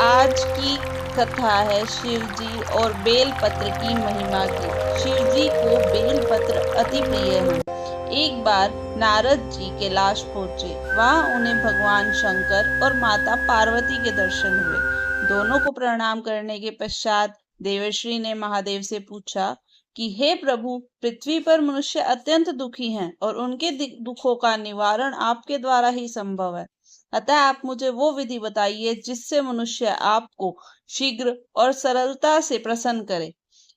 आज की कथा है शिव जी और बेलपत्र की महिमा की। शिव जी को बेलपत्र अति प्रिय है। एक बार नारद जी कैलाश पहुंचे। वहां उन्हें भगवान शंकर और माता पार्वती के दर्शन हुए। दोनों को प्रणाम करने के पश्चात देवर्षि ने महादेव से पूछा कि हे प्रभु, पृथ्वी पर मनुष्य अत्यंत दुखी हैं और उनके दुखों का निवारण आपके द्वारा ही संभव है। अतः आप मुझे वो विधि बताइए जिससे मनुष्य आपको शीघ्र और सरलता से प्रसन्न करे।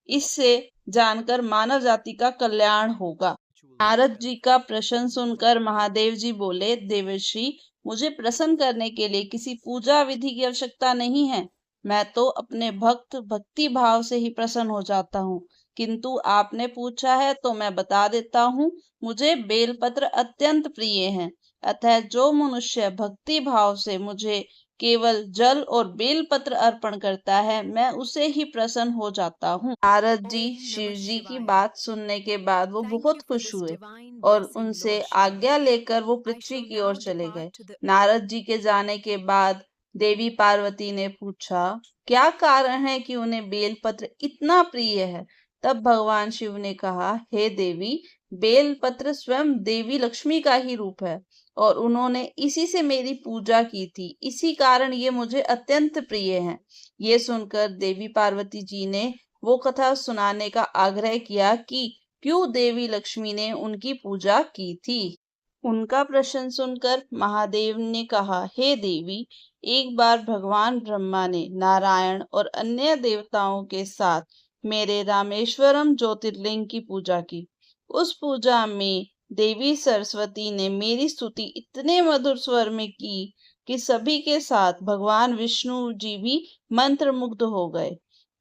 इससे जानकर मानव जाति का कल्याण होगा। नारद जी का प्रश्न सुनकर महादेव जी बोले, देवर्षि, मुझे प्रसन्न करने के लिए किसी पूजा विधि की आवश्यकता नहीं है। मैं तो अपने भक्ति भाव से ही प्रसन्न हो जाता हूँ। किंतु आपने पूछा है तो मैं बता देता हूँ। मुझे बेलपत्र अत्यंत प्रिय है। अतः जो मनुष्य भक्ति भाव से मुझे केवल जल और बेलपत्र अर्पण करता है, मैं उसे ही प्रसन्न हो जाता हूँ। नारद जी शिव जी की बात सुनने के बाद वो बहुत खुश हुए और उनसे आज्ञा लेकर वो पृथ्वी की ओर चले गए। नारद जी के जाने के बाद देवी पार्वती ने पूछा, क्या कारण है कि उन्हें बेलपत्र इतना प्रिय है? तब भगवान शिव ने कहा, हे देवी, बेलपत्र स्वयं देवी लक्ष्मी का ही रूप है और उन्होंने इसी से मेरी पूजा की थी। इसी कारण ये मुझे अत्यंत प्रिय हैं। ये सुनकर देवी पार्वती जी ने वो कथा सुनाने का आग्रह किया कि क्यों देवी लक्ष्मी ने उनकी पूजा की थी। उनका प्रश्न सुनकर महादेव ने कहा, हे देवी, एक बार भगवान ब्रह्मा ने नारायण और अन्य देवताओं के साथ मेरे रामेश्वरम ज्योतिर्लिंग की पूजा की। उस पूजा में देवी सरस्वती ने मेरी स्तुति इतने मधुर स्वर में की कि सभी के साथ भगवान विष्णु जी भी मंत्रमुग्ध हो गए।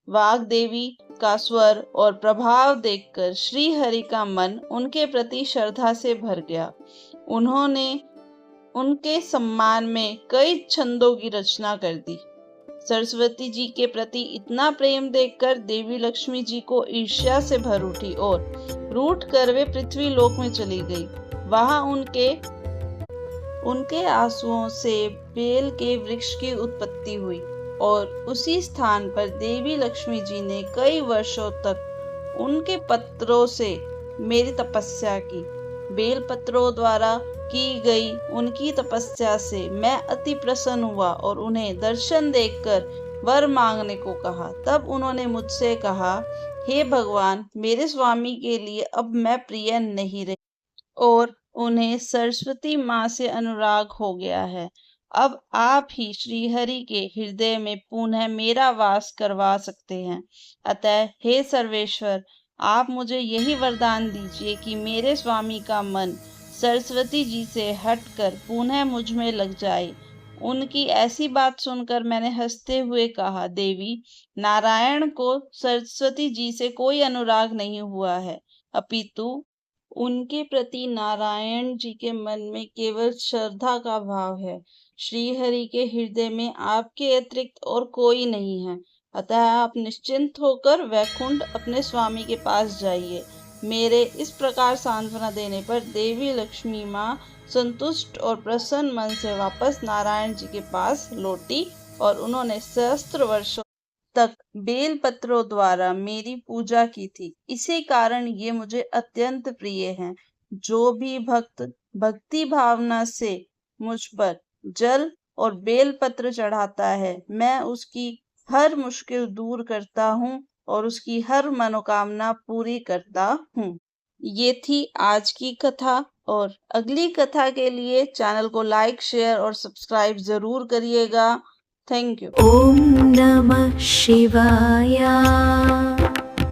वाग देवी का स्वर और प्रभाव देखकर श्री हरि का मन उनके प्रति श्रद्धा से भर गया। उन्होंने उनके सम्मान में कई छंदों की रचना कर दी। सरस्वती जी के प्रति इतना प्रेम देखकर देवी लक्ष्मी जी को ईर्ष्या से भर उठी और रूठ कर वे पृथ्वी लोक में चली गई। वहां उनके आंसुओं से बेल के वृक्ष की उत्पत्ति हुई और उसी स्थान पर देवी लक्ष्मी जी ने कई वर्षों तक उनके पत्रों से मेरी तपस्या की। बेल पत्रों द्वारा की गई उनकी तपस्या से मैं अति प्रसन्न हुआ और उन्हें दर्शन देखकर वर मांगने को कहा। तब उन्होंने मुझसे कहा, हे भगवान, मेरे स्वामी के लिए अब मैं प्रिय नहीं रही और उन्हें सरस्वती माँ से अनुराग हो गया है। अब आप ही श्रीहरि के हृदय में पुनः मेरा वास करवा सकते हैं। अतः हे सर्वेश्वर, आप मुझे यही वरदान दीजिए कि मेरे स्वामी का मन सरस्वती जी से हटकर पुनः मुझ में लग जाए। उनकी ऐसी बात सुनकर मैंने हंसते हुए कहा, देवी, नारायण को सरस्वती जी से कोई अनुराग नहीं हुआ है, अपितु उनके प्रति नारायण जी के मन में केवल श्रद्धा का भाव है। श्रीहरि के हृदय में आपके अतिरिक्त और कोई नहीं है। अतः आप निश्चिंत होकर वैकुंठ अपने स्वामी के पास जाइए। मेरे इस प्रकार सांत्वना देने पर देवी लक्ष्मी माँ संतुष्ट और प्रसन्न मन से वापस नारायण जी के पास लौटी और उन्होंने सहस्त्र वर्षों तक बेल पत्रों द्वारा मेरी पूजा की थी। इसी कारण ये मुझे अत्यंत प्रिय हैं। जो भी भक्त भक्ति भावना से मुझ पर जल और बेल पत्र चढ़ाता है, मैं उसकी हर मुश्किल दूर करता हूँ और उसकी हर मनोकामना पूरी करता हूँ। ये थी आज की कथा और अगली कथा के लिए चैनल को लाइक, शेयर और सब्सक्राइब जरूर करिएगा। Thank you. ॐ नमः शिवाय।